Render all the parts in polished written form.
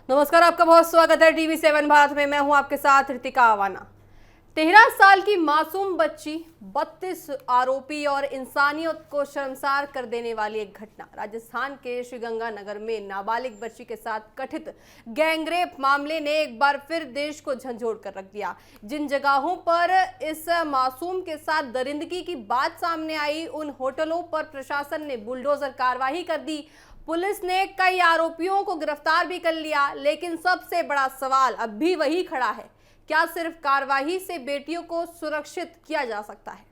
नमस्कार, आपका बहुत स्वागत है टीवी7 भारत में। मैं हूं आपके साथ ऋतिका आवाना। 13 साल की मासूम बच्ची, 32 आरोपी और इंसानियत को शर्मसार कर देने वाली एक घटना। राजस्थान के श्रीगंगानगर में नाबालिग बच्ची के साथ कथित गैंगरेप मामले ने एक बार फिर देश को झंझोड़ कर रख दिया। जिन जगहों पर इस मासूम के साथ दरिंदगी की बात सामने आई, उन होटलों पर प्रशासन ने बुलडोजर कार्रवाई कर दी। पुलिस ने कई आरोपियों को गिरफ्तार भी कर लिया, लेकिन सबसे बड़ा सवाल अब भी वही खड़ा है, क्या सिर्फ कार्रवाई से बेटियों को सुरक्षित किया जा सकता है?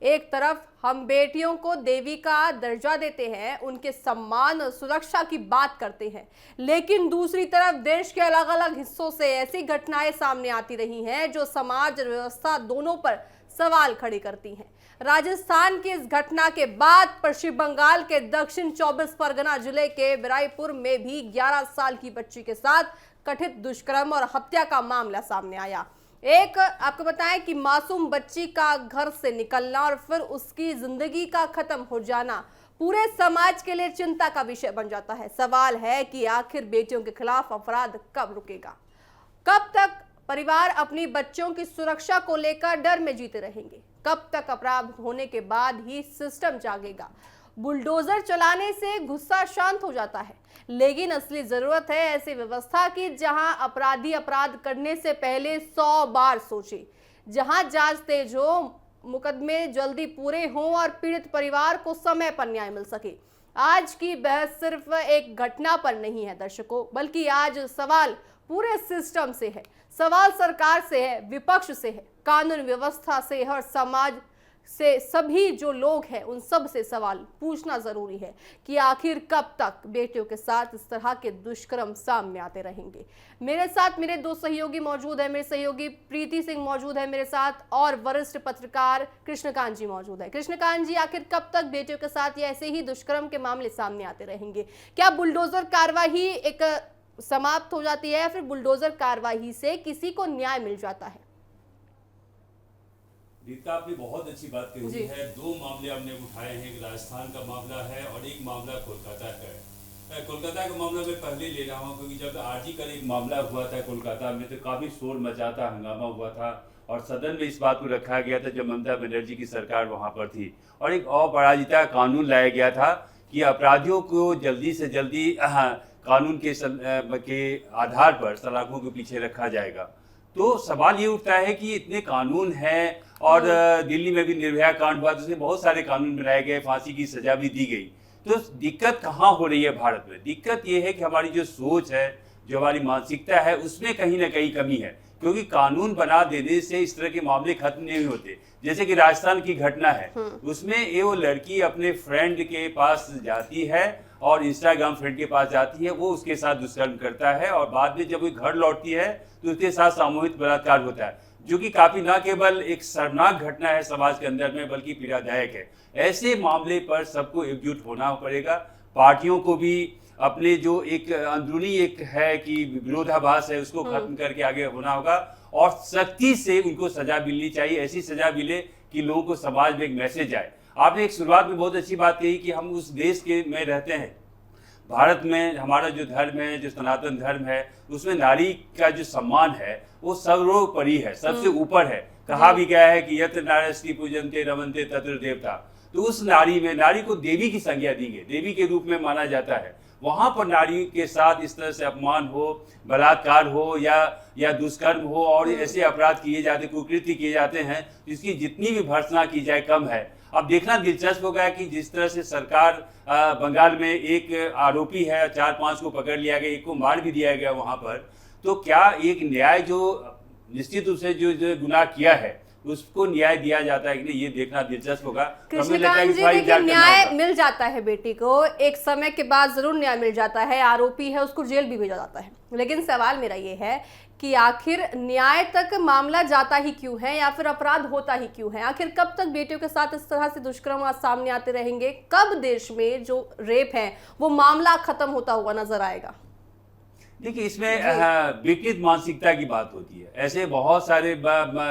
एक तरफ हम बेटियों को देवी का दर्जा देते हैं, उनके सम्मान और सुरक्षा की बात करते हैं, लेकिन दूसरी तरफ देश के अलग अलग हिस्सों से ऐसी घटनाएं सामने आती रही हैं जो समाज और व्यवस्था दोनों पर सवाल खड़े करती हैं। राजस्थान की इस घटना के बाद पश्चिम बंगाल के दक्षिण 24 परगना जिले के बिराईपुर में भी 11 साल की बच्ची के साथ कथित दुष्कर्म और हत्या का मामला सामने आया। एक आपको बताएं कि मासूम बच्ची का घर से निकलना और फिर उसकी जिंदगी का खत्म हो जाना पूरे समाज के लिए चिंता का विषय बन जाता है। सवाल है कि आखिर बेटियों के खिलाफ अपराध कब रुकेगा? कब तक परिवार अपनी बच्चों की सुरक्षा को लेकर डर में जीते रहेंगे? कब तक अपराध होने के बाद ही सिस्टम जागेगा? बुलडोजर चलाने से गुस्सा शांत हो जाता है, लेकिन असली जरूरत है ऐसी व्यवस्था की जहां अपराधी अपराध करने से पहले 100 बार सोचे, जहां जांच तेज हो, मुकदमे जल्दी पूरे हों और पीड़ित परिवार को समय पर न्याय मिल सके। आज की बहस सिर्फ एक घटना पर नहीं है दर्शकों, बल्कि आज सवाल पूरे सिस्टम से है, सवाल सरकार से है, विपक्ष से है, कानून व्यवस्था से है और समाज से। सभी जो लोग हैं उन सब से सवाल पूछना जरूरी है कि आखिर कब तक बेटियों के साथ इस तरह के दुष्कर्म सामने आते रहेंगे। मेरे साथ मेरे दो सहयोगी मौजूद है। मेरे सहयोगी प्रीति सिंह मौजूद है मेरे साथ, और वरिष्ठ पत्रकार कृष्णकांत जी मौजूद है। कृष्णकांत जी, आखिर कब तक बेटियों के साथ ये ऐसे ही दुष्कर्म के मामले सामने आते रहेंगे? क्या बुलडोजर कार्रवाई एक समाप्त हो जाती है या फिर बुलडोजर कार्रवाई से किसी को न्याय मिल जाता है? रीता, आपने बहुत अच्छी बात कही है। दो मामले हमने उठाए हैं, एक राजस्थान का मामला है और एक मामला कोलकाता का है। कोलकाता का मामला मैं पहले ले रहा हूँ क्योंकि जब आरजी का एक मामला हुआ था कोलकाता में तो काफी शोर मचा था, हंगामा हुआ था और सदन में इस बात को रखा गया था जब ममता बनर्जी की सरकार वहां पर थी, और एक अपराजिता कानून लाया गया था कि अपराधियों को जल्दी से जल्दी कानून के आधार पर सलाखों के पीछे रखा जाएगा। तो सवाल ये उठता है कि इतने कानून हैं और दिल्ली में भी निर्भया कांड हुआ, तो बहुत सारे कानून बनाए गए, फांसी की सजा भी दी गई। तो दिक्कत कहाँ हो रही है भारत में? दिक्कत ये है कि हमारी जो सोच है, जो हमारी मानसिकता है, उसमें कहीं ना कहीं कमी है, क्योंकि कानून बना देने से इस तरह के मामले खत्म नहीं होते। जैसे कि राजस्थान की घटना है, उसमें ये वो लड़की अपने फ्रेंड के पास जाती है और इंस्टाग्राम फ्रेंड के पास जाती है, वो उसके साथ दुष्कर्म करता है और बाद में जब वो घर लौटती है तो उसके साथ सामूहिक बलात्कार होता है, जो कि काफी न केवल एक शर्मनाक घटना है समाज के अंदर में, बल्कि पीड़ादायक है। ऐसे मामले पर सबको एकजुट होना पड़ेगा। पार्टियों को भी अपने जो एक अंदरूनी एक है कि विरोधाभास है, उसको खत्म करके आगे होना होगा और सख्ती से उनको सजा मिलनी चाहिए। ऐसी सजा मिले कि लोगों को समाज में एक मैसेज आए। आपने एक शुरुआत में बहुत अच्छी बात कही कि हम उस देश के में रहते हैं, भारत में हमारा जो धर्म है, जो सनातन धर्म है, उसमें नारी का जो सम्मान है वो सर्वोपरि है, सबसे ऊपर है। कहा भी गया है कि यत्र नार्यस्ति पूजन्ते रमन्ते तत्र देवता। तो उस नारी में, नारी को देवी की संज्ञा दी गई, देवी के रूप में माना जाता है। वहां पर नारी के साथ इस तरह से अपमान हो, बलात्कार हो या दुष्कर्म हो और ऐसे अपराध किए जाते, कुकृत्य किए जाते हैं, जिसकी जितनी भी भर्त्सना की जाए कम है। अब देखना दिलचस्प होगा कि जिस तरह से सरकार बंगाल में एक आरोपी है, 4-5 को पकड़ लिया गया, एक को मार भी दिया गया वहां पर, तो क्या एक न्याय जो निश्चित रूप से जो गुनाह किया है उसको न्याय दिया जाता है कि नहीं, ये देखना दिलचस्प होगा। कृष्णकांत जी, देखिए न्याय मिल जाता है बेटी को, एक समय के बाद जरूर न्याय मिल जाता है। आरोपी है उसको जेल भी भेजा जाता है, लेकिन सवाल मेरा ये है कि आखिर न्याय तक मामला जाता ही क्यों है या फिर अपराध होता ही क्यों है? आखिर कब तक बेटियों के साथ इस तरह से दुष्कर्म सामने आते रहेंगे? कब देश में जो रेप है वो मामला खत्म होता हुआ नजर आएगा? देखिए, इसमें विकृत मानसिकता की बात होती है। ऐसे बहुत सारे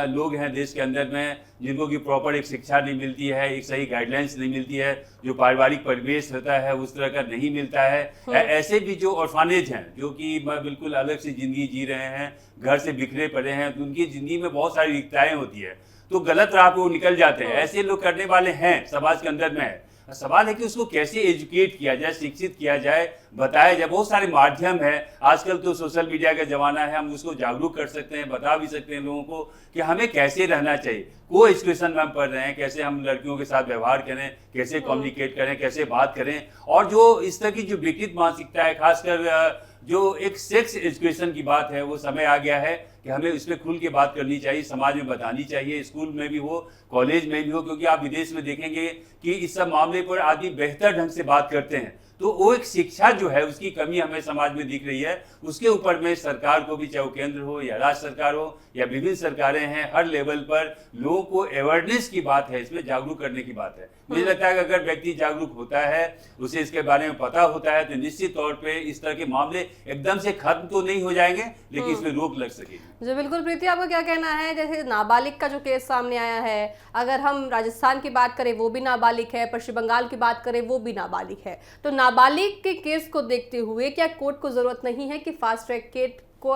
लोग हैं देश के अंदर में जिनको कि प्रॉपर एक शिक्षा नहीं मिलती है, एक सही गाइडलाइंस नहीं मिलती है, जो पारिवारिक परिवेश होता है उस तरह का नहीं मिलता है। ऐसे भी जो ऑर्फनेज हैं, जो कि बिल्कुल अलग से ज़िंदगी जी रहे हैं, घर से बिखरे पड़े हैं, तो उनकी ज़िंदगी में बहुत सारी रिक्ताएँ होती है, तो गलत राह पे वो निकल जाते हैं। ऐसे लोग करने वाले हैं, समाज के अंदर में है। सवाल है कि उसको कैसे एजुकेट किया जाए, शिक्षित किया जाए, बताया जाए। बहुत सारे माध्यम है, आजकल तो सोशल मीडिया का जमाना है, हम उसको जागरूक कर सकते हैं, बता भी सकते हैं लोगों को कि हमें कैसे रहना चाहिए। को एजुकेशन में हम पढ़ रहे हैं, कैसे हम लड़कियों के साथ व्यवहार करें, कैसे कम्युनिकेट करें, कैसे बात करें। और जो इस तरह की जो विकृत मानसिकता है, खासकर जो एक सेक्स एजुकेशन की बात है, वो समय आ गया है कि हमें इस पर खुल के बात करनी चाहिए, समाज में बतानी चाहिए, स्कूल में भी हो, कॉलेज में भी हो। क्योंकि आप विदेश में देखेंगे कि इस सब मामले पर आदमी बेहतर ढंग से बात करते हैं, तो वो एक शिक्षा जो है उसकी कमी हमें समाज में दिख रही है। उसके ऊपर में सरकार को भी, चाहे वो केंद्र हो या राज्य सरकार हो या विभिन्न सरकारें हैं, हर लेवल पर लोगों को अवेयरनेस की बात है, इसमें जागरूक करने की बात है। मुझे लगता है कि अगर व्यक्ति जागरूक होता है, उसे इसके बारे में पता होता है, तो निश्चित तौर पे इस तरह के मामले एकदम से खत्म तो नहीं हो जाएंगे, लेकिन इसमें रोक लग सकेगी। जी बिल्कुल। प्रीति, आपका क्या कहना है? जैसे नाबालिग का जो केस सामने आया है, अगर हम राजस्थान की बात करें वो भी नाबालिग है, पश्चिम बंगाल की बात करें वो भी नाबालिग है, तो नाबालिग के केस को देखते हुए क्या कोर्ट को जरूरत नहीं है कि फास्ट ट्रैक केस को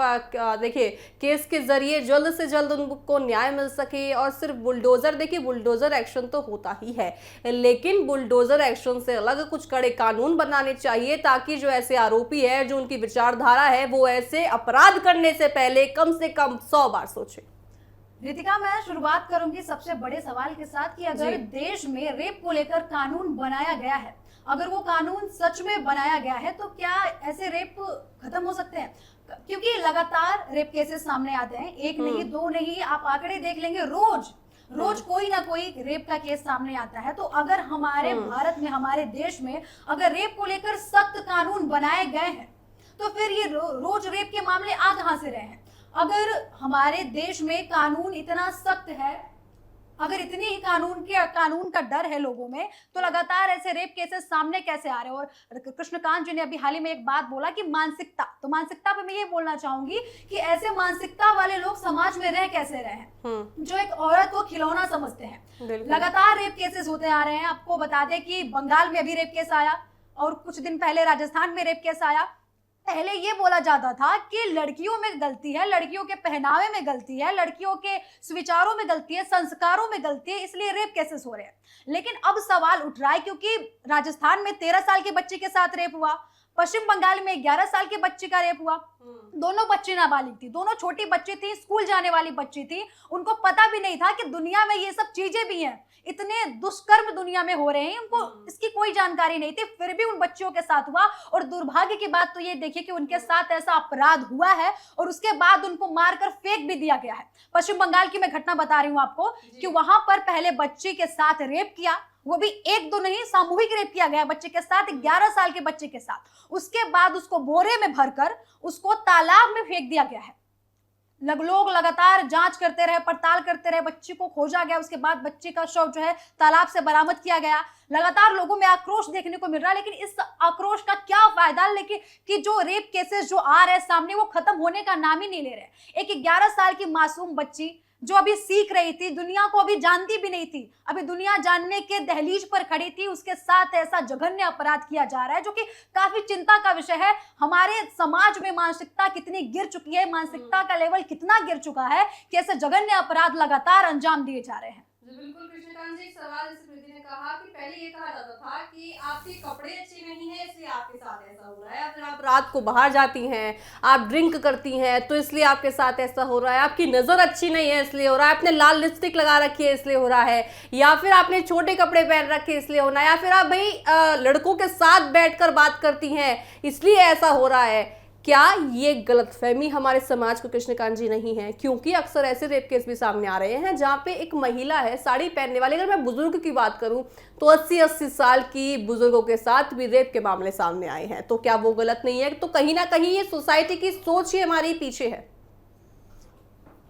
देखिए केस के जरिए जल्द से जल्द उनको न्याय मिल सके? और सिर्फ बुलडोजर, देखिए बुलडोजर एक्शन तो होता ही है, लेकिन बुलडोजर एक्शन से अलग कुछ कड़े कानून बनाने चाहिए, ताकि जो ऐसे आरोपी है, जो उनकी विचारधारा है, वो ऐसे अपराध करने से पहले कम से कम 100 बार सोचे। रितिका, मैं शुरुआत करूंगी सबसे बड़े सवाल के साथ कि अगर देश में रेप को लेकर कानून बनाया गया है, अगर वो कानून सच में बनाया गया है, तो क्या ऐसे रेप खत्म हो सकते हैं? क्योंकि लगातार रेप केसेस सामने आते हैं, एक नहीं, दो नहीं, आप आंकड़े देख लेंगे, रोज कोई ना कोई रेप का केस सामने आता है। तो अगर हमारे भारत में, हमारे देश में अगर रेप को लेकर सख्त कानून बनाए गए हैं, तो फिर ये रोज रेप के मामले आ कहां से रहे हैं? अगर हमारे देश में कानून इतना सख्त है, अगर इतनी ही कानून का डर है लोगों में, तो लगातार ऐसे रेप केसेस सामने कैसे आ रहे हैं? और कृष्णकांत जी ने अभी हाल ही में एक बात बोला कि मानसिकता, तो मानसिकता पे मैं ये बोलना चाहूंगी कि ऐसे मानसिकता वाले लोग समाज में रह कैसे रहे हैं, जो एक औरत को खिलौना समझते हैं। लगातार रेप केसेस होते आ रहे हैं। आपको बता दें कि बंगाल में अभी रेप केस आया, और कुछ दिन पहले राजस्थान में रेप केस आया। पहले ये बोला जाता था कि लड़कियों में गलती है, लड़कियों के पहनावे में गलती है, लड़कियों के विचारों में गलती है, संस्कारों में गलती है, इसलिए रेप केसेस हो रहे हैं। लेकिन अब सवाल उठ रहा है, क्योंकि राजस्थान में 13 साल के बच्चे के साथ रेप हुआ, पश्चिम बंगाल में 11 साल के बच्चे का रेप हुआ। दोनों बच्चे नाबालिग थी, दोनों छोटी बच्ची थी, स्कूल जाने वाली बच्ची थी। उनको पता भी नहीं था कि दुनिया में ये सब चीजें भी हैं, इतने दुष्कर्म दुनिया में हो रहे हैं, उनको इसकी कोई जानकारी नहीं थी, फिर भी उन बच्चियों के साथ हुआ। और दुर्भाग्य की बात तो ये देखिए कि उनके साथ ऐसा अपराध हुआ है और उसके बाद उनको मारकर फेंक भी दिया गया है। पश्चिम बंगाल की मैं घटना बता रही हूँ आपको कि वहां पर पहले बच्ची के साथ रेप किया, वो भी एक दो नहीं, सामूहिक रेप किया गया बच्चे के साथ, 11 साल के बच्चे के साथ। उसके बाद उसको बोरे में भरकर उसको तालाब में फेंक दिया गया है। लोग लगातार जांच करते रहे, पड़ताल करते रहे, बच्ची को खोजा गया, उसके बाद बच्ची का शव जो है तालाब से बरामद किया गया। लगातार लोगों में आक्रोश देखने को मिल रहा है, लेकिन इस आक्रोश का क्या फायदा, लेकिन कि जो रेप केसेस जो आ रहे हैं सामने, वो खत्म होने का नाम ही नहीं ले रहे। एक 11 साल की मासूम बच्ची जो अभी सीख रही थी, दुनिया को अभी जानती भी नहीं थी, अभी दुनिया जानने के दहलीज पर खड़ी थी, उसके साथ ऐसा जघन्य अपराध किया जा रहा है, जो कि काफी चिंता का विषय है। हमारे समाज में मानसिकता कितनी गिर चुकी है, मानसिकता का लेवल कितना गिर चुका है कि ऐसे जघन्य अपराध लगातार अंजाम दिए जा रहे हैं। बिल्कुल कृष्णकांत जी, एक सवाल जैसे प्रीति ने कहा कि पहले ये कहा जाता था कि आपके कपड़े अच्छे नहीं है इसलिए आपके साथ ऐसा हो रहा है, या फिर आप रात को बाहर जाती हैं, आप ड्रिंक करती हैं तो इसलिए आपके साथ ऐसा हो रहा है, आपकी नज़र अच्छी नहीं है इसलिए हो रहा है, आपने लाल लिपस्टिक लगा रखी है इसलिए हो रहा है, या फिर आपने छोटे कपड़े पहन रखे इसलिए होना है, या फिर आप भाई लड़कों के साथ बैठकर बात करती हैं इसलिए ऐसा हो रहा है। क्या ये गलतफहमी हमारे समाज को कृष्णकांत जी नहीं है? क्योंकि अक्सर ऐसे रेप केस भी सामने आ रहे हैं जहां पे एक महिला है साड़ी पहनने वाली, अगर मैं बुजुर्ग की बात करूं तो 80-80 साल की बुजुर्गों के साथ भी रेप के मामले सामने आए हैं, तो क्या वो गलत नहीं है? तो कहीं ना कहीं ये सोसाइटी की सोच ही हमारी पीछे है।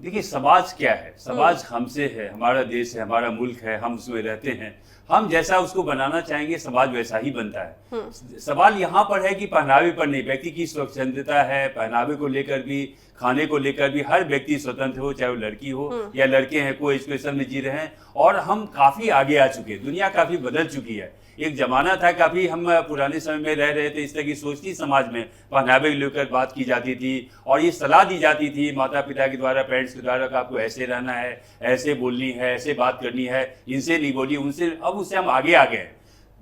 देखिए, समाज क्या है? समाज हमसे है, हमारा देश है, हमारा मुल्क है, हम उसमें रहते हैं। हम जैसा उसको बनाना चाहेंगे समाज वैसा ही बनता है। सवाल यहाँ पर है कि पहनावे पर नहीं, व्यक्ति की स्वतंत्रता है, पहनावे को लेकर भी, खाने को लेकर भी हर व्यक्ति स्वतंत्र हो, चाहे वो लड़की हो या लड़के हैं, को एजुकेशन में जी रहे हैं। और हम काफी आगे आ चुके हैं, दुनिया काफी बदल चुकी है। एक जमाना था, काफी हम पुराने समय में रह रहे थे, इस तरह की सोच थी समाज में, पहनावे को लेकर बात की जाती थी और ये सलाह दी जाती थी माता पिता के द्वारा, पेरेंट्स के द्वारा, कि आपको ऐसे रहना है, ऐसे बोलनी है, ऐसे बात करनी है, इनसे नहीं बोलिए, उनसे। अब उससे हम आगे आ गए।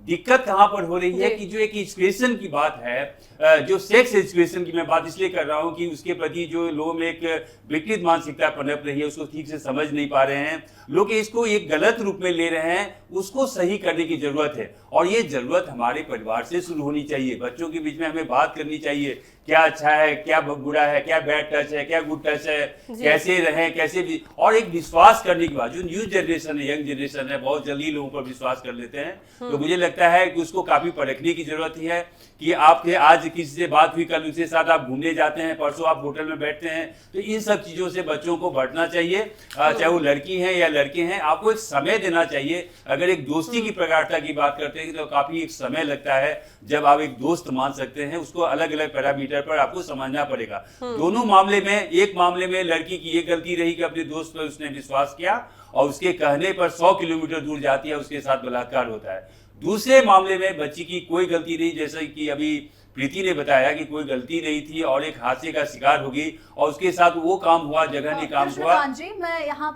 दिक्कत कहाँ पर हो रही है कि जो एक एजुकेशन की बात है, जो सेक्स एजुकेशन की मैं बात इसलिए कर रहा हूँ कि उसके प्रति जो लोगों में एक विकृत मानसिकता पनप रही है, उसको ठीक से समझ नहीं पा रहे हैं लोग, इसको एक गलत रूप में ले रहे हैं। उसको सही करने की जरूरत है और ये जरूरत हमारे परिवार से शुरू होनी चाहिए। बच्चों के बीच में हमें बात करनी चाहिए, क्या अच्छा है, क्या बुरा है, क्या बैड टच है, क्या गुड टच है, कैसे रहें, कैसे भी, और एक विश्वास करने की बात। जो न्यू जनरेशन है, यंग जनरेशन है, बहुत जल्दी लोगों पर विश्वास कर लेते हैं। तो मुझे लगता है कि उसको काफी परखने की जरूरत ही है कि आपके आज किसी से बात हुई, कल उसके साथ आप घूमने जाते हैं, परसों आप होटल में बैठते हैं, तो इन सब चीजों से बच्चों को बढ़ना चाहिए। चाहे वो लड़की है या लड़के हैं, आपको एक समय देना चाहिए। अगर एक दोस्ती की प्रगाढ़ता की बात करते हैं तो काफी एक समय लगता है जब आप एक दोस्त मान सकते हैं। उसको अलग अलग पैरामीटर पर आपको समझना पड़ेगा। दोनों मामले में, एक मामले में लड़की की ये गलती रही कि अपने दोस्त पर उसने विश्वास किया और उसके कहने पर 100 किलोमीटर दूर जाती है, उसके साथ बलात्कार होता है। दूसरे मामले में बच्ची की कोई गलती नहीं, जैसे कि अभी प्रीति ने बताया कि कोई गलती नहीं थी और एक हादसे का शिकार होगी और उसके साथ वो काम हुआ, जगह ने काम हुआ। जी, मैं यहाँ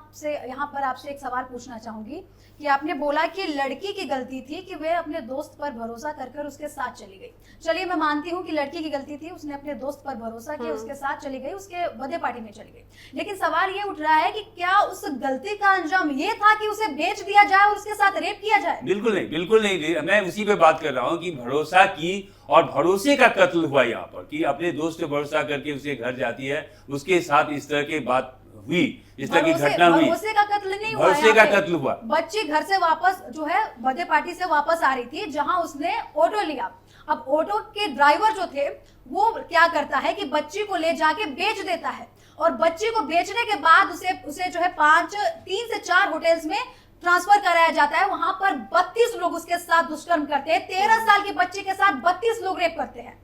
पर आपसे एक सवाल पूछना चाहूंगी कि आपने बोला कि लड़की की गलती थी कि वे अपने दोस्त पर भरोसा कर उसके साथ चली गई। चलिए, मैं मानती हूँ कि लड़की की गलती थी, उसने अपने दोस्त पर भरोसा किया, उसके साथ चली गई, उसके बर्थडे पार्टी में चली गई। लेकिन सवाल ये उठ रहा है कि क्या उस गलती का अंजाम ये था कि उसे बेच दिया जाए और उसके साथ रेप किया जाए? बिल्कुल नहीं, बिल्कुल नहीं। मैं उसी पे बात कर रहा हूँ कि भरोसा की और भरोसे का कत्ल हुआ यहाँ पर, कि अपने दोस्त पे भरोसा करके उसके घर जाती है, उसके साथ इस तरह की बात हुई, इस तरह की घटना हुई। भरोसे का कत्ल नहीं हुआ, भरोसे का कत्ल हुआ। बच्ची घर से वापस जो है बर्थडे पार्टी से वापस आ रही थी, जहां उसने ऑटो लिया। अब ऑटो के ड्राइवर जो थे वो क्या करता है कि बच्ची को ले जाके बेच देता है और बच्ची को बेचने के बाद उसे जो है 3 से 4 होटल्स में ट्रांसफर कराया जाता है। वहां पर 32 लोग उसके साथ दुष्कर्म करते हैं। 13 साल की बच्ची के साथ 32 लोग रेप करते हैं।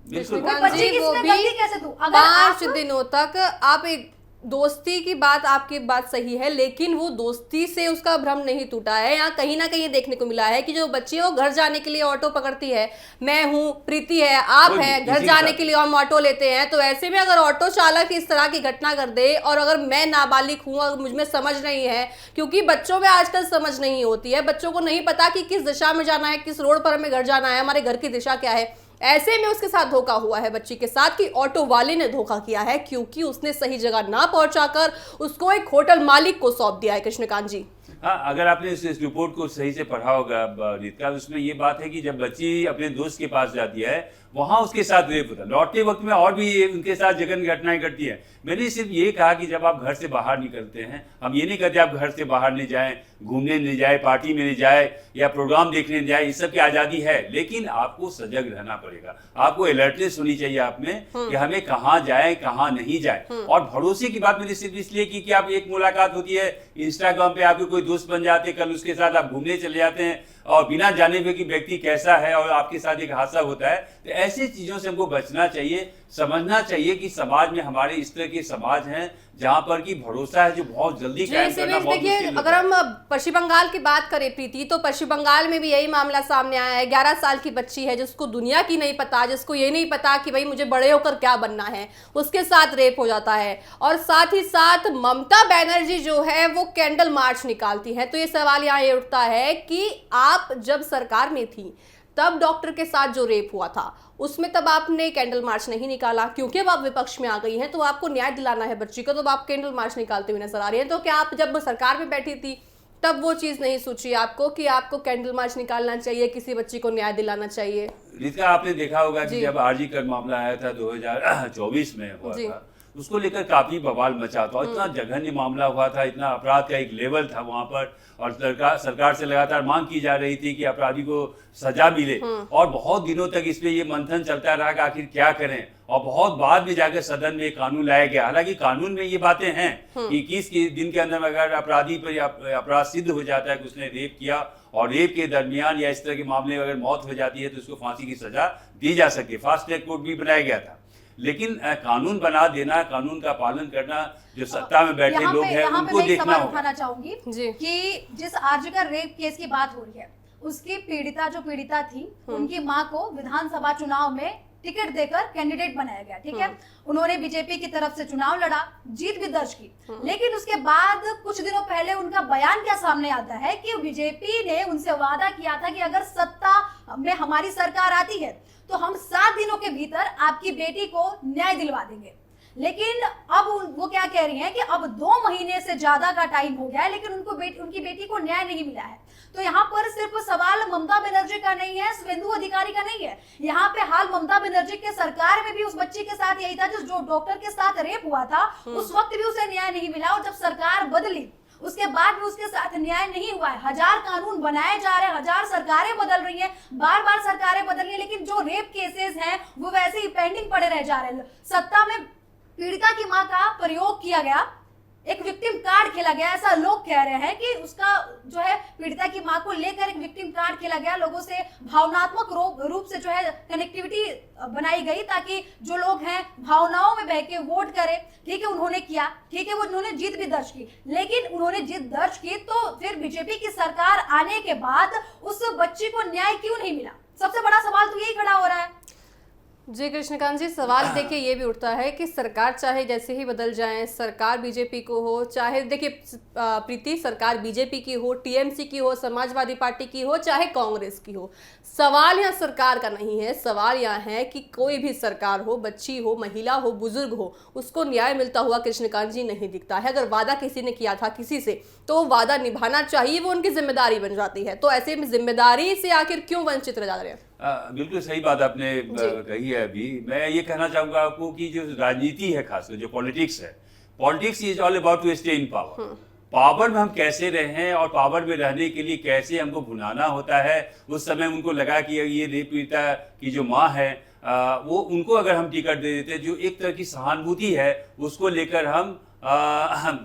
बच्ची की इसमें गलती कैसे थी? 5 दिनों तक आप एक दोस्ती की बात, आपकी बात सही है, लेकिन वो दोस्ती से उसका भ्रम नहीं टूटा है। यहाँ कहीं ना कहीं देखने को मिला है कि जो बच्ची है वो घर जाने के लिए ऑटो पकड़ती है, मैं हूँ, प्रीति है, आप हैं, घर जाने के लिए हम ऑटो लेते हैं। तो ऐसे में अगर ऑटो चालक इस तरह की घटना कर दे और अगर मैं नाबालिग हूँ और मुझ में समझ नहीं है, क्योंकि बच्चों में आजकल समझ नहीं होती है, बच्चों को नहीं पता कि किस दिशा में जाना है, किस रोड पर हमें घर जाना है, हमारे घर की दिशा क्या है। ऐसे में उसके साथ धोखा हुआ है बच्ची के साथ कि ऑटो वाले ने धोखा किया है, क्योंकि उसने सही जगह ना पहुंचाकर उसको एक होटल मालिक को सौंप दिया है। कृष्णकांत जी, हाँ, अगर आपने इस रिपोर्ट को सही से पढ़ा होगा रितिका, उसमें ये बात है कि जब बच्ची अपने दोस्त के पास जाती है, वहां उसके साथ रेप होता है। लौटते वक्त में और भी उनके साथ जघन्य घटनाएं घटती है। मैंने सिर्फ ये कहा कि जब आप घर से बाहर निकलते हैं, हम ये नहीं कहते आप घर से बाहर नहीं जाएं, घूमने नहीं जाए, पार्टी में नहीं जाए या प्रोग्राम देखने नहीं जाए, इस सब की आजादी है, लेकिन आपको सजग रहना पड़ेगा। आपको अलर्टनेस होनी चाहिए आप में कि हमें कहाँ जाए, कहाँ नहीं जाए। और भरोसे की बात मैंने सिर्फ इसलिए की कि आप एक मुलाकात होती है, इंस्टाग्राम पे आपके कोई दोस्त बन जाते, कल उसके साथ आप घूमने चले जाते हैं और बिना जाने हुए कि व्यक्ति कैसा है और आपके साथ एक हादसा होता है। तो ऐसी चीजों से हमको बचना चाहिए, समझना चाहिए कि समाज में हमारे इस तरह के समाज हैं जहां पर की भरोसा है जो बहुत जल्दी कायम करना बहुत मुश्किल होता है। अगर हम पश्चिम बंगाल की बात करें प्रीति, तो पश्चिम बंगाल में भी यही मामला सामने आया है। 11 साल की बच्ची है जिसको दुनिया की नहीं पता, जिसको ये नहीं पता कि भाई मुझे बड़े होकर क्या बनना है, उसके साथ रेप हो जाता है। और साथ ही साथ ममता बनर्जी जो है वो कैंडल मार्च निकालती है। तो ये सवाल यहाँ ये उठता है कि आप जब सरकार में थी तब डॉक्टर के साथ जो रेप हुआ था उसमें तब आपने कैंडल मार्च नहीं निकाला, क्योंकि अब आप विपक्ष में आ गई हैं तो आपको न्याय दिलाना है बच्ची को, तो आप कैंडल मार्च निकालते हुए नजर आ रही हैं। तो क्या आप जब सरकार में बैठी थी तब वो चीज नहीं सोची आपको कि आपको कैंडल मार्च निकालना चाहिए, किसी बच्ची को न्याय दिलाना चाहिए? रितिका, आपने देखा होगा कि जब आरजी कर मामला आया था 2024 में हुआ था, उसको लेकर काफी बवाल मचा था। इतना जघन्य मामला हुआ था, इतना अपराध का एक लेवल था वहां पर, और सरकार से लगातार मांग की जा रही थी कि अपराधी को सजा मिले। और बहुत दिनों तक इस पे ये मंथन चलता रहा कि आखिर क्या करें, और बहुत बाद में जाकर सदन में कानून लाया गया। हालांकि कानून में ये बातें हैं कि 21 दिन के अंदर अगर अपराधी पर अपराध सिद्ध हो जाता है कि उसने रेप किया और रेप के दरमियान या इस तरह के मामले में अगर मौत हो जाती है तो उसको फांसी की सजा दी जा सकती है। फास्ट ट्रैक कोर्ट भी बनाया गया था, लेकिन कानून बना देना, कानून का पालन करना, जो सत्ता में बैठे लोग हैं उनको देखना होगा। उठाना चाहूंगी कि जिस आर्जिकर रेप केस की बात हो रही है, उसकी पीड़िता थी, उनकी मां को विधानसभा चुनाव में टिकट देकर कैंडिडेट बनाया गया, ठीक है। उन्होंने बीजेपी की तरफ से चुनाव लड़ा, जीत भी दर्ज की, लेकिन उसके बाद कुछ दिनों पहले उनका बयान क्या सामने आता है कि बीजेपी ने उनसे वादा किया था कि अगर सत्ता में हमारी सरकार आती है तो हम 7 दिनों के भीतर आपकी बेटी को न्याय दिलवा देंगे। लेकिन अब वो क्या कह रही हैं कि अब 2 महीने से ज्यादा का टाइम हो गया है, लेकिन उनकी बेटी को न्याय नहीं मिला है। तो यहाँ पर सिर्फ सवाल ममता बनर्जी का नहीं है, शुभेंदु अधिकारी का नहीं है। यहाँ पे हाल ममता बनर्जी के सरकार में भी उस बच्ची के साथ यही था, जो डॉक्टर के साथ रेप हुआ था, उस वक्त भी उसे न्याय नहीं मिला। और जब सरकार बदली उसके बाद भी उसके साथ न्याय नहीं हुआ है। 1000 कानून बनाए जा रहे हैं, 1000 सरकारें बदल रही हैं, बार बार सरकारें बदल रही हैं, लेकिन जो रेप केसेस हैं वो वैसे ही पेंडिंग पड़े रह जा रहे हैं। सत्ता में पीड़िता की मां का प्रयोग किया गया, एक विक्टिम कार्ड खेला गया, ऐसा लोग कह रहे हैं कि उसका जो है पीड़िता की मां को लेकर एक विक्टिम कार्ड खेला गया, लोगों से भावनात्मक रूप से जो है कनेक्टिविटी बनाई गई ताकि जो लोग हैं भावनाओं में बह के वोट करें। ठीक है, उन्होंने किया, ठीक है, वो उन्होंने जीत भी दर्ज की, लेकिन उन्होंने जीत दर्ज की तो फिर बीजेपी की सरकार आने के बाद उस बच्ची को न्याय क्यों नहीं मिला? सबसे बड़ा सवाल तो यही खड़ा हो रहा है। जी कृष्णकांत जी, सवाल देखिए ये भी उठता है कि सरकार चाहे जैसे ही बदल जाए, सरकार बीजेपी को हो, चाहे देखिए प्रीति सरकार बीजेपी की हो, टीएमसी की हो, समाजवादी पार्टी की हो, चाहे कांग्रेस की हो, सवाल यहाँ सरकार का नहीं है। सवाल यहाँ है कि कोई भी सरकार हो, बच्ची हो, महिला हो, बुजुर्ग हो, उसको न्याय मिलता हुआ कृष्णकांत जी नहीं दिखता है। अगर वादा किसी ने किया था किसी से तो वो वादा निभाना चाहिए, वो उनकी जिम्मेदारी बन जाती है। तो ऐसे में जिम्मेदारी से आखिर क्यों वंचित रह जा रहे हैं? बिल्कुल सही बात आपने कही है। अभी मैं ये कहना चाहूंगा आपको कि जो राजनीति है, खासकर जो पॉलिटिक्स है, politics is all about to stay in power. Power में हम कैसे रहें और पावर में रहने के लिए कैसे हमको भुनाना होता है। उस समय उनको लगा कि ये रेप पीड़िता की जो माँ है वो उनको अगर हम टिकट दे देते, जो एक तरह की सहानुभूति है उसको लेकर हम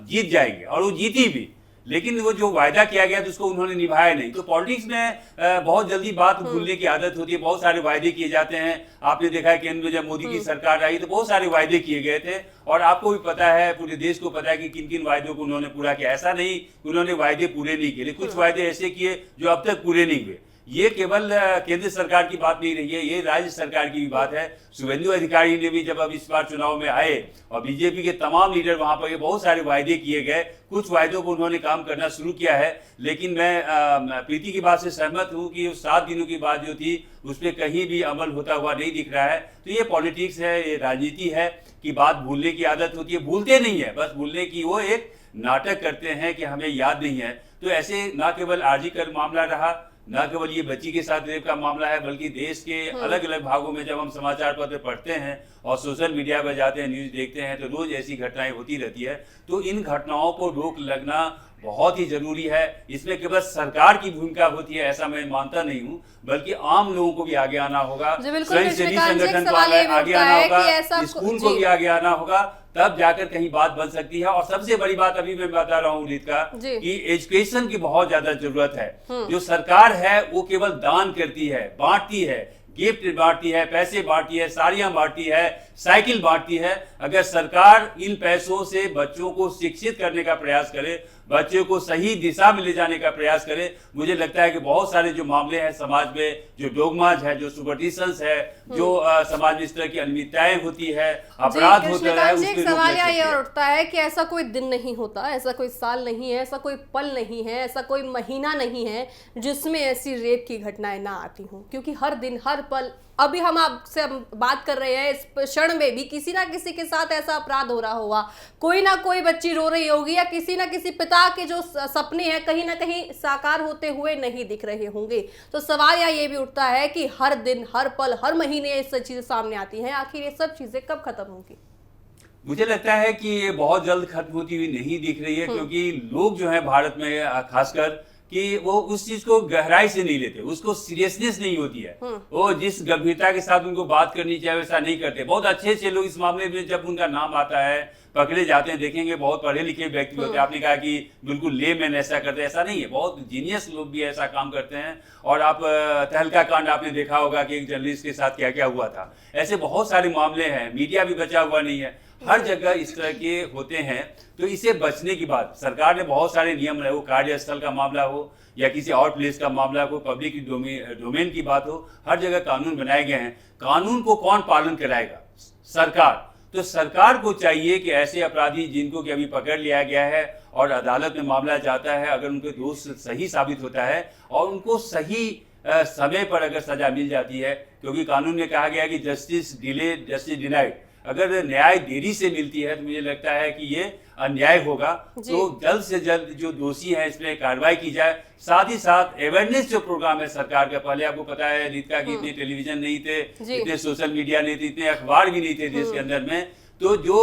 जीत जाएंगे, और वो जीती भी। लेकिन वो जो वायदा किया गया तो उसको उन्होंने निभाया नहीं। तो पॉलिटिक्स में बहुत जल्दी बात भूलने की आदत होती है। बहुत सारे वायदे किए जाते हैं। आपने देखा है केंद्र में जब मोदी की सरकार आई तो बहुत सारे वायदे किए गए थे, और आपको भी पता है, पूरे देश को पता है कि किन किन वायदों को उन्होंने पूरा किया। ऐसा नहीं उन्होंने वायदे पूरे नहीं किए, कुछ वायदे ऐसे किए जो अब तक पूरे नहीं हुए। ये केवल केंद्र सरकार की बात नहीं रही है, ये राज्य सरकार की भी बात है। शुभेंदु अधिकारी ने भी जब अब इस बार चुनाव में आए और बीजेपी के तमाम लीडर वहां पर, बहुत सारे वायदे किए गए, कुछ वायदों को उन्होंने काम करना शुरू किया है। लेकिन मैं प्रीति की बात से सहमत हूं कि 7 दिनों की बात जो थी उस पर कहीं भी अमल होता हुआ नहीं दिख रहा है। तो ये पॉलिटिक्स है, ये राजनीति है कि बात भूलने की आदत होती है। भूलते नहीं है, बस भूलने की वो एक नाटक करते हैं कि हमें याद नहीं है। तो ऐसे ना केवल आरजी का मामला रहा, न केवल ये बच्ची के साथ रेप का मामला है, बल्कि देश के अलग अलग भागों में जब हम समाचार पत्र पढ़ते हैं और सोशल मीडिया पर जाते हैं, न्यूज़ देखते हैं, तो रोज ऐसी घटनाएं होती रहती है। तो इन घटनाओं को रोक लगना बहुत ही जरूरी है। इसमें केवल सरकार की भूमिका होती है ऐसा मैं मानता नहीं हूँ, बल्कि आम लोगों को भी आगे आना होगा, स्वयंसेवी संगठन को आगे आना होगा, स्कूल को भी आगे आना होगा, तब जाकर कहीं बात बन सकती है। और सबसे बड़ी बात अभी मैं बता रहा हूँ रीता कि एजुकेशन की बहुत ज्यादा जरूरत है। जो सरकार है वो केवल दान करती है, बांटती है, गिफ्ट बांटती है, पैसे बांटती है, साड़ियां बांटती है, साइकिल बांटती है। अगर सरकार इन पैसों से बच्चों को शिक्षित करने का प्रयास करे, बच्चों को सही दिशा में ले जाने का प्रयास करे, मुझे लगता है कि बहुत सारे जो मामले हैं समाज में, जो डोगमाज है, जो सुपरस्टिशंस है, जो समाज में इस तरह की अनियमितताएं होती है, अपराध होता है, उसमें सवाल ये उठता है कि ऐसा कोई दिन नहीं होता, ऐसा कोई साल नहीं है, ऐसा कोई पल नहीं है, ऐसा कोई महीना नहीं है जिसमें ऐसी रेप की घटनाएं ना आती हों। क्योंकि हर दिन हर पल, अभी हम आपसे बात कर रहे हैं, इस क्षण में भी किसी ना किसी के साथ ऐसा अपराध हो रहा होगा, कोई ना कोई बच्ची रो रही होगी, या किसी ना किसी पिता के जो सपने हैं कहीं ना कहीं साकार होते हुए नहीं दिख रहे होंगे। तो सवाल यहाँ ये भी उठता है कि हर दिन हर पल हर महीने ये सब चीजें सामने आती हैं, आखिर ये सब चीजें कब खत्म होंगी? मुझे लगता है कि ये बहुत जल्द खत्म होती हुई नहीं दिख रही है, क्योंकि लोग जो है भारत में खासकर कि वो उस चीज को गहराई से नहीं लेते, उसको सीरियसनेस नहीं होती है। वो जिस गंभीरता के साथ उनको बात करनी चाहिए वैसा नहीं करते। बहुत अच्छे लोग इस मामले में जब उनका नाम आता है, पकड़े जाते हैं, देखेंगे बहुत पढ़े लिखे व्यक्ति होते हैं। आपने कहा कि बिल्कुल लेमैन ऐसा करते हैं, ऐसा नहीं है, बहुत जीनियस लोग भी ऐसा काम करते हैं। और आप तहलका कांड आपने देखा होगा कि एक जर्नलिस्ट के साथ क्या क्या हुआ था। ऐसे बहुत सारे मामले हैं, मीडिया भी बचा हुआ नहीं है, हर जगह इस तरह के होते हैं। तो इसे बचने की बात, सरकार ने बहुत सारे नियम बनाए, वो कार्यस्थल का मामला हो या किसी और प्लेस का मामला हो, पब्लिक डोमेन की बात हो, हर जगह कानून बनाए गए हैं। कानून को कौन पालन कराएगा? सरकार। तो सरकार को चाहिए कि ऐसे अपराधी जिनको कि अभी पकड़ लिया गया है और अदालत में मामला जाता है, अगर उनके दोष सही साबित होता है और उनको सही समय पर अगर सजा मिल जाती है, क्योंकि कानून में कहा गया है कि जस्टिस डिले जस्टिस डिनाइड, अगर न्याय देरी से मिलती है तो मुझे लगता है कि ये अन्याय होगा। तो जल्द से जल्द जो दोषी है इस पर कार्रवाई की जाए। साथ ही साथ अवेयरनेस जो प्रोग्राम है सरकार का, पहले आपको पता है रीता की इतने टेलीविजन नहीं थे, इतने सोशल मीडिया नहीं थे, इतने अखबार भी नहीं थे देश के अंदर में। तो जो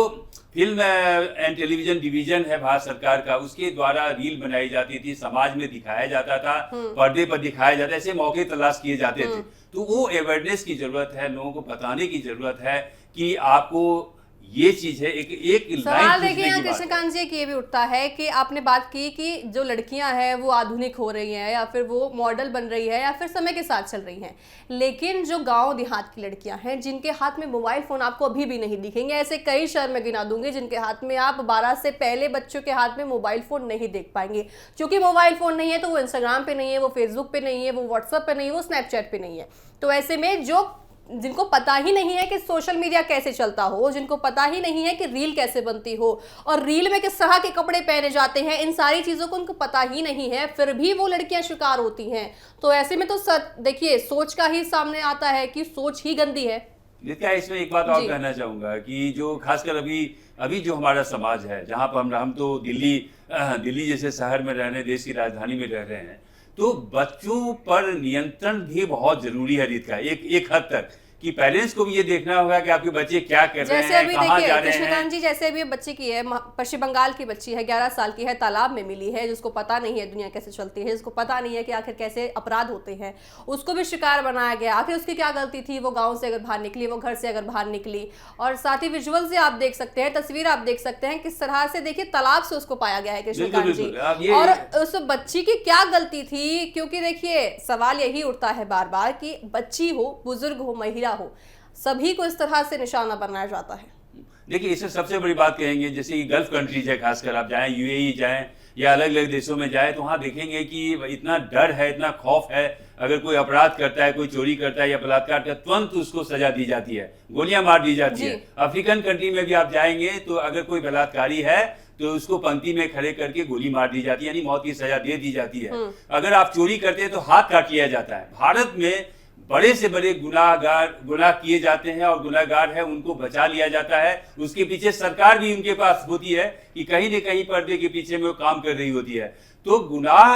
फिल्म एंड टेलीविजन डिवीजन है भारत सरकार का, उसके द्वारा रील बनाई जाती थी, समाज में दिखाया जाता था, पर्दे पर दिखाया जाता, ऐसे मौके तलाश किए जाते थे। तो वो अवेयरनेस की जरूरत है, लोगों को बताने की जरूरत है कि आपको ये चीज है। एक सवाल देखिए यहाँ कृष्णकांत जी ये भी उठता है कि आपने बात की कि जो लड़कियां हैं वो आधुनिक हो रही हैं या फिर वो मॉडल बन रही है या फिर समय के साथ चल रही हैं, लेकिन जो गांव देहात की लड़कियां हैं जिनके हाथ में मोबाइल फोन आपको अभी भी नहीं दिखेंगे, ऐसे कई शहर में गिना दूंगी जिनके हाथ में आप 12 से पहले बच्चों के हाथ में मोबाइल फोन नहीं देख पाएंगे। क्योंकि मोबाइल फोन नहीं है तो वो इंस्टाग्राम पे नहीं है, वो फेसबुक पे नहीं है, वो व्हाट्सएप पे नहीं है, वो स्नैपचैट पे नहीं है। तो ऐसे में जिनको पता ही नहीं है कि सोशल मीडिया कैसे चलता हो, जिनको पता ही नहीं है कि रील कैसे बनती हो और रील में किस तरह के कपड़े पहने जाते हैं, इन सारी चीजों को उनको पता ही नहीं है, फिर भी वो लड़कियां शिकार होती हैं। तो ऐसे में तो देखिए सोच का ही सामने आता है कि सोच ही गंदी है। देखिए इसमें एक बात और कहना चाहूंगा कि जो खासकर अभी जो हमारा समाज है, जहां पर हम तो दिल्ली जैसे शहर में रह रहे हैं, देश की राजधानी में रह रहे हैं, तो बच्चों पर नियंत्रण भी बहुत जरूरी है रीत का, एक हद तक कि पेरेंट्स को भी ये देखना होगा कि आपके बच्चे क्या कर रहे हैं, कहाँ जा रहे हैं। जी जैसे अभी बच्चे की है, पश्चिम बंगाल की बच्ची है, 11 साल की है, तालाब में मिली है, जिसको पता नहीं है दुनिया कैसे चलती है, जिसको पता नहीं है कि आखिर कैसे अपराध होते हैं, उसको भी शिकार बनाया गया। आखिर उसकी क्या गलती थी? वो गाँव से अगर बाहर निकली, वो घर से अगर बाहर निकली, और साथ ही विजुअल से आप देख सकते हैं, तस्वीर आप देख सकते हैं किस तरह से, देखिए तालाब से उसको पाया गया है कृष्णकांत जी। और उस बच्ची की क्या गलती थी? क्योंकि देखिए सवाल यही उठता है बार बार कि बच्ची हो, बुजुर्ग हो, महिला हो, सभी को इस तरह से निशाना बनाया जाता है। देखिए इससे सबसे बड़ी बात कहेंगे, जैसे कि गल्फ कंट्रीज है, खासकर आप जाएं यूएई जाएं या अलग अलग देशों में जाएं, तो वहाँ देखेंगे कि इतना डर है, इतना खौफ है, अगर कोई अपराध करता है, कोई चोरी करता है या बलात्कार करता है, तुरंत उसको सजा दी जाती है, गोलियां मार दी जाती है। अफ्रीकन कंट्री में भी आप जाएंगे तो अगर कोई बलात्कारी है तो उसको पंक्ति में खड़े करके गोली मार दी जाती है, यानी मौत की सजा दे दी जाती है। अगर आप चोरी करते हैं तो हाथ काट लिया जाता है। भारत में बड़े से बड़े गुनाह किए जाते हैं और गुनाहगार है उनको बचा लिया जाता है। उसके पीछे सरकार भी उनके पास होती है कि कहीं न कहीं पर्दे के पीछे में वो काम कर रही होती है। तो गुनाह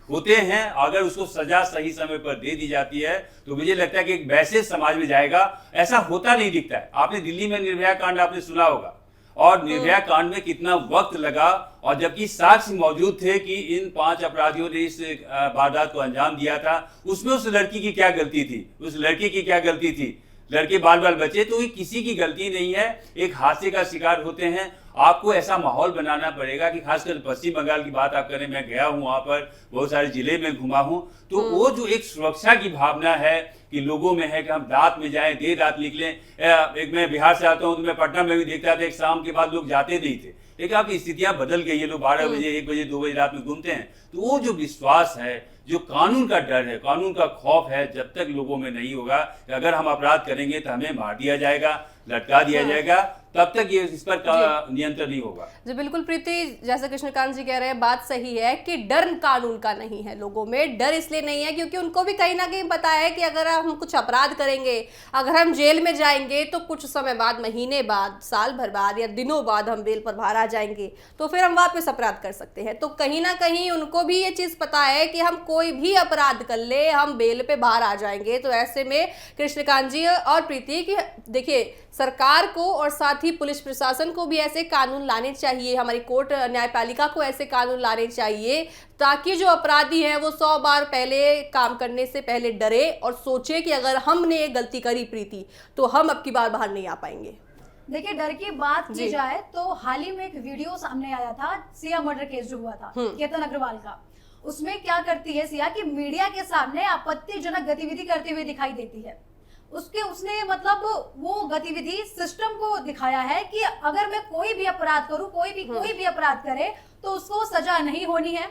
होते हैं, अगर उसको सजा सही समय पर दे दी जाती है तो मुझे लगता है कि एक वैसे समाज में जाएगा। ऐसा होता नहीं दिखता है। आपने दिल्ली में निर्भया कांड आपने सुना होगा, और निर्भया कांड में कितना वक्त लगा, और जबकि साक्ष्य मौजूद थे कि इन 5 अपराधियों ने इस वारदात को अंजाम दिया था, उसमें उस लड़की की क्या गलती थी? उस लड़के की क्या गलती थी? लड़के बाल बचे, तो ये किसी की गलती नहीं है, एक हादसे का शिकार होते हैं। आपको ऐसा माहौल बनाना पड़ेगा कि खासकर पश्चिम बंगाल की बात आप करें, मैं गया हूं वहां पर, बहुत सारे जिले में घुमा हूं, तो वो जो एक सुरक्षा की भावना है कि लोगों में है कि हम रात में जाएं, देर रात निकलें। एक मैं बिहार से आता हूं तो मैं पटना में भी देखता था, एक शाम के बाद लोग जाते नहीं थे, लेकिन अब स्थितियां बदल गई है, लोग 12 बजे 1 बजे 2 बजे रात में घूमते हैं। तो वो जो विश्वास है, जो कानून का डर है, कानून का खौफ है, जब तक लोगों में नहीं होगा कि अगर हम अपराध करेंगे तो हमें मार दिया जाएगा, लटका दिया जाएगा, तब तक ये इस पर नियंत्रण नहीं होगा। जी बिल्कुल प्रीति, जैसे कृष्णकांत जी कह रहे हैं, बात सही है कि डर कानून का नहीं है। लोगों में डर इसलिए नहीं है क्योंकि उनको भी कहीं ना कहीं पता है कि अगर हम कुछ अपराध करेंगे, अगर हम जेल में जाएंगे तो कुछ समय बाद, महीने बाद, साल भर बाद या दिनों बाद हम बेल पर बाहर आ जाएंगे, तो फिर हम वापस अपराध कर सकते हैं। तो कहीं ना कहीं उनको भी ये चीज पता है कि हम कोई भी अपराध कर ले, हम बेल पे बाहर आ जाएंगे। तो ऐसे में कृष्णकांत जी और प्रीति की देखिए सरकार को और साथ ही पुलिस प्रशासन को भी ऐसे कानून लाने चाहिए, हमारी कोर्ट न्यायपालिका को ऐसे कानून लाने चाहिए ताकि जो अपराधी हैं वो 100 बार पहले काम करने से पहले डरे और सोचे कि अगर हमने ये गलती करी प्रीति तो हम अब की बार बाहर नहीं आ पाएंगे। देखिए, डर की बात की जाए तो हाल ही में एक वीडियो सामने आया था सिया मर्डर केस जो हुआ था केतन अग्रवाल का। उसमें क्या करती है सिया कि मीडिया के सामने आपत्तिजनक गतिविधि करते हुए दिखाई देती है। उसने मतलब वो गतिविधि सिस्टम को दिखाया है कि अगर मैं कोई भी अपराध करूं, कोई भी अपराध करे तो उसको सजा नहीं होनी है,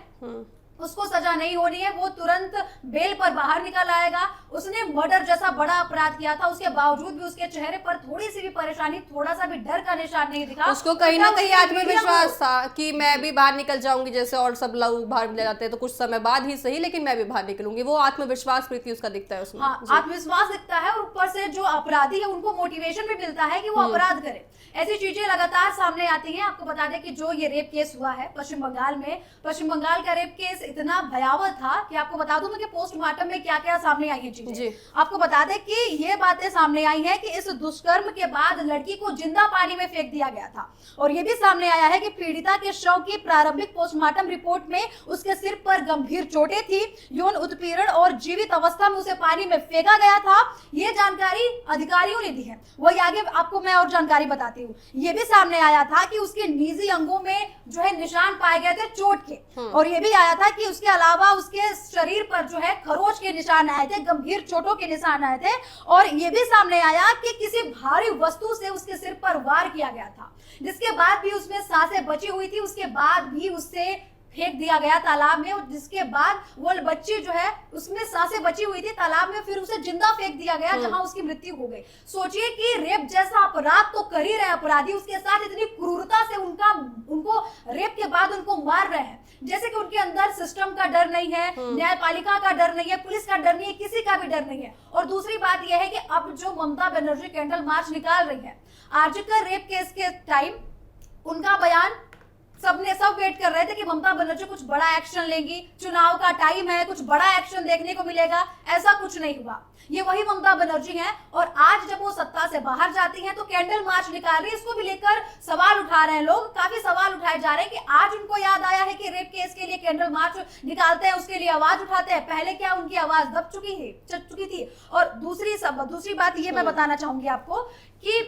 उसको सजा नहीं होनी है, वो तुरंत बेल पर बाहर निकल आएगा। उसने मर्डर जैसा बड़ा अपराध किया था, उसके बावजूद भी उसके चेहरे पर थोड़ी सी भी परेशानी, थोड़ा सा भी डर का निशान नहीं दिखा। उसको कहीं ना कहीं आत्मविश्वास था कि मैं भी बाहर निकल जाऊंगी, जैसे और सब लोग बाहर निकल जाते हैं तो कुछ समय बाद ही सही, लेकिन मैं भी बाहर निकलूंगी। वो आत्मविश्वास प्रीति उसका दिखता है उसमें। हाँ, आत्मविश्वास दिखता है और ऊपर से जो अपराधी है उनको मोटिवेशन भी मिलता है कि वो अपराध करे। ऐसी चीजें लगातार सामने आती हैं। आपको बता दें कि जो ये रेप केस हुआ है पश्चिम बंगाल में, पश्चिम बंगाल का रेप केस इतना भयावह था कि आपको बता दूं मैं कि पोस्टमार्टम में क्या क्या सामने आई है चीजें। आपको बता दें कि ये बातें सामने आई हैं कि इस दुष्कर्म के बाद लड़की को जिंदा पानी में फेंक दिया गया था। और ये भी सामने आया है कि पीड़िता के शव की प्रारंभिक पोस्टमार्टम रिपोर्ट में उसके सिर पर गंभीर चोटें थी, यौन उत्पीड़न और जीवित अवस्था में उसे पानी में फेंका गया था। ये जानकारी अधिकारियों ने दी है। वही आगे आपको मैं और जानकारी बताती हूँ। ये भी सामने आया था कि उसके निजी अंगों में जो है निशान पाए गए थे चोट के, और ये भी आया था कि उसके अलावा उसके शरीर पर जो है खरोच के निशान आए थे, गंभीर चोटों के निशान आए थे। और ये भी सामने आया कि किसी भारी वस्तु से उसके सिर पर वार किया गया था, जिसके बाद भी उसमें सांसें बची हुई थी, उसके बाद भी उससे फेंक दिया गया तालाब में। और जिसके बाद वो बच्ची जो है उसमें सांसें बची हुई थी तालाब में, फिर उसे जिंदा फेंक दिया गया जहां उसकी मृत्यु हो गई। सोचिए कि रेप जैसा अपराध तो कर ही रहे अपराधी, उसके साथ इतनी क्रूरता से उनको रेप के बाद उनको मार रहे हैं, जैसे कि उनके अंदर सिस्टम का डर नहीं है, न्यायपालिका का डर नहीं है, पुलिस का डर नहीं है, किसी का भी डर नहीं है। और दूसरी बात यह है कि अब जो ममता बनर्जी कैंडल मार्च निकाल रही है आरजी का रेप केस के टाइम, उनका बयान सब वेट कर रहे थे कि ममता बनर्जी कुछ बड़ा एक्शन लेंगी, चुनाव का टाइम है, कुछ बड़ा एक्शन देखने को मिलेगा। ऐसा कुछ नहीं हुआ। ये वही ममता बनर्जी हैं और आज जब वो सत्ता से बाहर जाती हैं तो कैंडल मार्च निकाल रही है। इसको भी लेकर सवाल उठा रहे हैं लोग, काफी सवाल उठाए जा रहे हैं कि आज उनको याद आया है कि रेप केस के लिए कैंडल मार्च निकालते हैं, उसके लिए आवाज उठाते हैं। पहले क्या उनकी आवाज दब चुकी थी। और दूसरी बात ये मैं बताना चाहूंगी आपको कि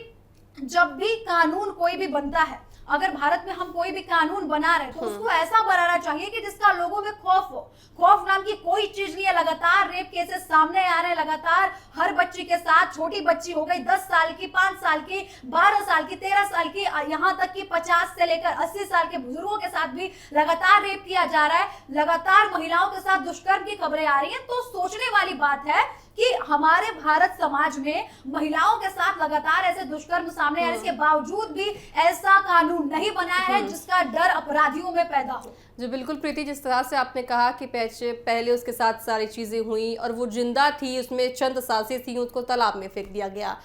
जब भी कानून कोई भी बनता है, अगर भारत में हम कोई भी कानून बना रहे तो उसको ऐसा बनाना चाहिए कि जिसका लोगों में खौफ हो। खौफ नाम की कोई चीज नहीं है। लगातार रेप केसेस सामने आ रहे हैं, लगातार हर बच्ची के साथ, छोटी बच्ची हो गई 10 साल की, 5 साल की, 12 साल की, 13 साल की, यहाँ तक कि 50 से लेकर 80 साल के बुजुर्गों के साथ भी लगातार रेप किया जा रहा है। लगातार महिलाओं के साथ दुष्कर्म की खबरें आ रही हैं। तो सोचने वाली बात है कि हमारे भारत समाज में महिलाओं के साथ लगातार ऐसे दुष्कर्म सामने आ रहे हैं, इसके बावजूद भी ऐसा कानून नहीं बनाया है जिसका डर अपराधियों में पैदा हो। जी बिल्कुल प्रीति, जिस तरह से आपने कहा कि पहले उसके साथ सारी चीज़ें हुई और वो जिंदा थी, उसमें चंद सांसें थी, उसको तालाब में फेंक दिया गया।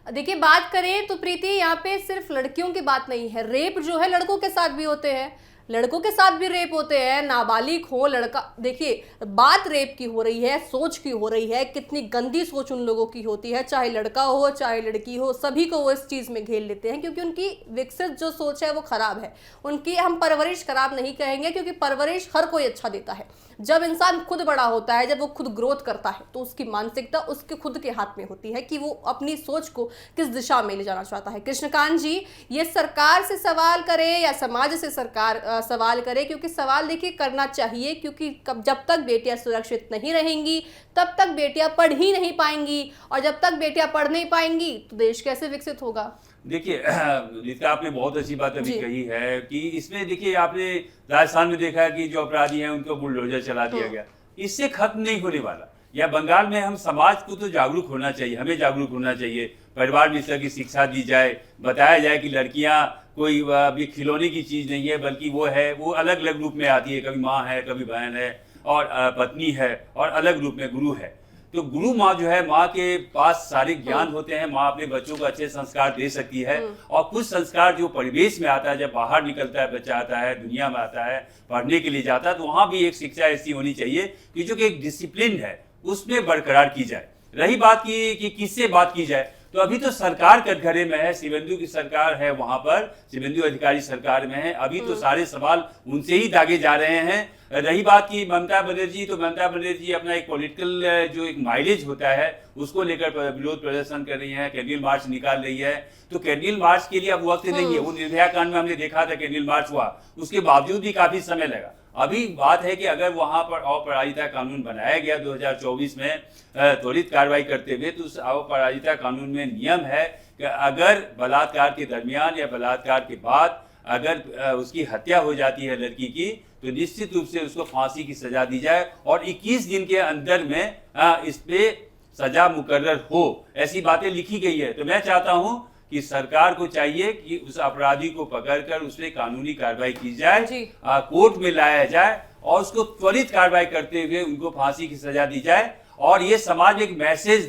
देखिए, बात करें तो प्रीति यहाँ पे सिर्फ लड़कियों की बात नहीं है, रेप जो है लड़कों के साथ भी होते हैं, लड़कों के साथ भी रेप होते हैं। नाबालिग हो लड़का, देखिए बात रेप की हो रही है, सोच की हो रही है, कितनी गंदी सोच उन लोगों की होती है, चाहे लड़का हो चाहे लड़की हो, सभी को वो इस चीज़ में घेर लेते हैं क्योंकि उनकी विकसित जो सोच है वो खराब है। उनकी हम परवरिश खराब नहीं कहेंगे क्योंकि परवरिश हर कोई अच्छा देता है। जब इंसान खुद बड़ा होता है, जब वो खुद ग्रोथ करता है तो उसकी मानसिकता उसके खुद के हाथ में होती है कि वो अपनी सोच को किस दिशा में ले जाना चाहता है। कृष्णकांत जी, ये सरकार से सवाल करे या समाज से सरकार सवाल करे, क्योंकि सवाल देखिए करना चाहिए, क्योंकि जब तक बेटियां सुरक्षित नहीं रहेंगी तब तक बेटियां पढ़ ही नहीं पाएंगी, और जब तक बेटियां पढ़ नहीं पाएंगी तो देश कैसे विकसित होगा। देखिए रीता, आपने बहुत अच्छी बात अभी कही है कि इसमें देखिए आपने राजस्थान में देखा है कि जो अपराधी हैं उनको बुलडोजर चला दिया गया, इससे खत्म नहीं होने वाला। या बंगाल में हम समाज को तो जागरूक होना चाहिए, हमें जागरूक होना चाहिए, परिवार में इस तरह की शिक्षा दी जाए, बताया जाए कि लड़कियां कोई अभी खिलौने की चीज़ नहीं है, बल्कि वो अलग अलग रूप में आती है, कभी माँ है, कभी बहन है और पत्नी है, और अलग रूप में गुरु है। तो गुरु माँ जो है, माँ के पास सारे ज्ञान होते हैं, माँ अपने बच्चों को अच्छे संस्कार दे सकती है। और कुछ संस्कार जो परिवेश में आता है, जब बाहर निकलता है बच्चा, आता है दुनिया में, आता है पढ़ने के लिए जाता है, तो वहाँ भी एक शिक्षा ऐसी होनी चाहिए कि जो कि एक डिसिप्लिन है उसमें बरकरार की जाए। रही बात की कि किससे बात की जाए, तो अभी तो सरकार कटघरे में है, शिवेंदु की सरकार है, वहां पर शिवेंदु अधिकारी सरकार में है। अभी तो सारे सवाल उनसे ही दागे जा रहे हैं। रही बात की ममता बनर्जी, तो ममता बनर्जी अपना एक पॉलिटिकल जो एक माइलेज होता है उसको लेकर विरोध प्रदर्शन कर रही है, कैंडल मार्च निकाल रही है। तो कैंडल मार्च के लिए अब वक्त नहीं है। वो निर्भया कांड में हमने देखा था कैंडल मार्च हुआ, उसके बावजूद भी काफी समय लगा। अभी बात है कि अगर वहां पर अपराजिता कानून बनाया गया 2024 में त्वरित कार्रवाई करते हुए, तो उस अपराजिता कानून में नियम है कि अगर बलात्कार के दरमियान या बलात्कार के बाद अगर उसकी हत्या हो जाती है लड़की की, तो निश्चित रूप से उसको फांसी की सजा दी जाए और 21 दिन के अंदर में इस पे सजा मुकर्रर हो, ऐसी बातें लिखी गई है। तो मैं चाहता हूं कि सरकार को चाहिए कि उस अपराधी को पकड़कर उस पर कानूनी कार्रवाई की जाए, कोर्ट में लाया जाए और उसको त्वरित कार्रवाई करते हुए उनको फांसी की सजा दी जाए। और ये समाज में एक मैसेज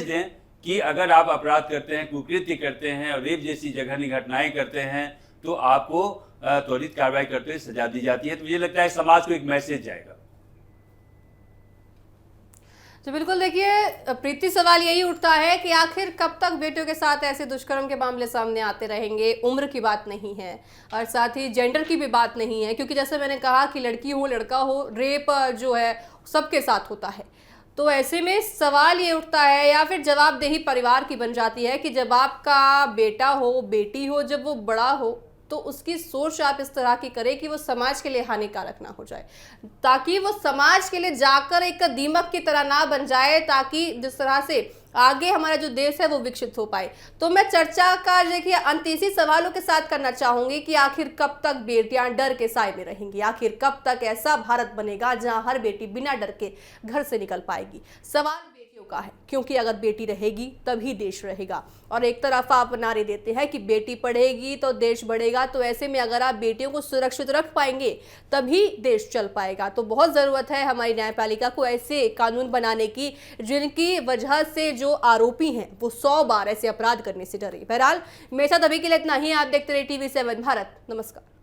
दें कि अगर आप अपराध करते हैं, कुकृत्य करते हैं और रेप जैसी जघन्य घटनाएं करते हैं, तो आपको त्वरित कार्रवाई करते हुए सजा दी जाती है। तो मुझे लगता है समाज को एक मैसेज जाएगा। तो बिल्कुल देखिए प्रीति, सवाल यही उठता है कि आखिर कब तक बेटियों के साथ ऐसे दुष्कर्म के मामले सामने आते रहेंगे। उम्र की बात नहीं है और साथ ही जेंडर की भी बात नहीं है, क्योंकि जैसे मैंने कहा कि लड़की हो लड़का हो, रेप जो है सबके साथ होता है। तो ऐसे में सवाल ये उठता है या फिर जवाबदेही परिवार की बन जाती है कि जब आपका बेटा हो बेटी हो, जब वो बड़ा हो तो उसकी सोच आप इस तरह की करें कि वो समाज के लिए हानिकारक ना हो जाए, ताकि वो समाज के लिए जाकर एक दीमक की तरह ना बन जाए, ताकि जिस तरह से आगे हमारा जो देश है वो विकसित हो पाए। तो मैं चर्चा का देखिए अंत इसी सवालों के साथ करना चाहूंगी कि आखिर कब तक बेटियां डर के साए में रहेंगी, आखिर कब तक ऐसा भारत बनेगा जहां हर बेटी बिना डर के घर से निकल पाएगी। सवाल बेटियों का है, क्योंकि अगर बेटी रहेगी तभी देश रहेगा। और एक तरफ आप नारे देते हैं कि बेटी पढ़ेगी तो देश बढ़ेगा, तो ऐसे में अगर आप बेटियों को सुरक्षित रख पाएंगे तभी देश चल पाएगा। तो बहुत ज़रूरत है हमारी न्यायपालिका को ऐसे कानून बनाने की जिनकी वजह से जो आरोपी हैं वो 100 बार ऐसे अपराध करने से डरे। बहरहाल मेरे साथ अभी के लिए इतना ही। आप देखते रहिए TV7 भारत। नमस्कार।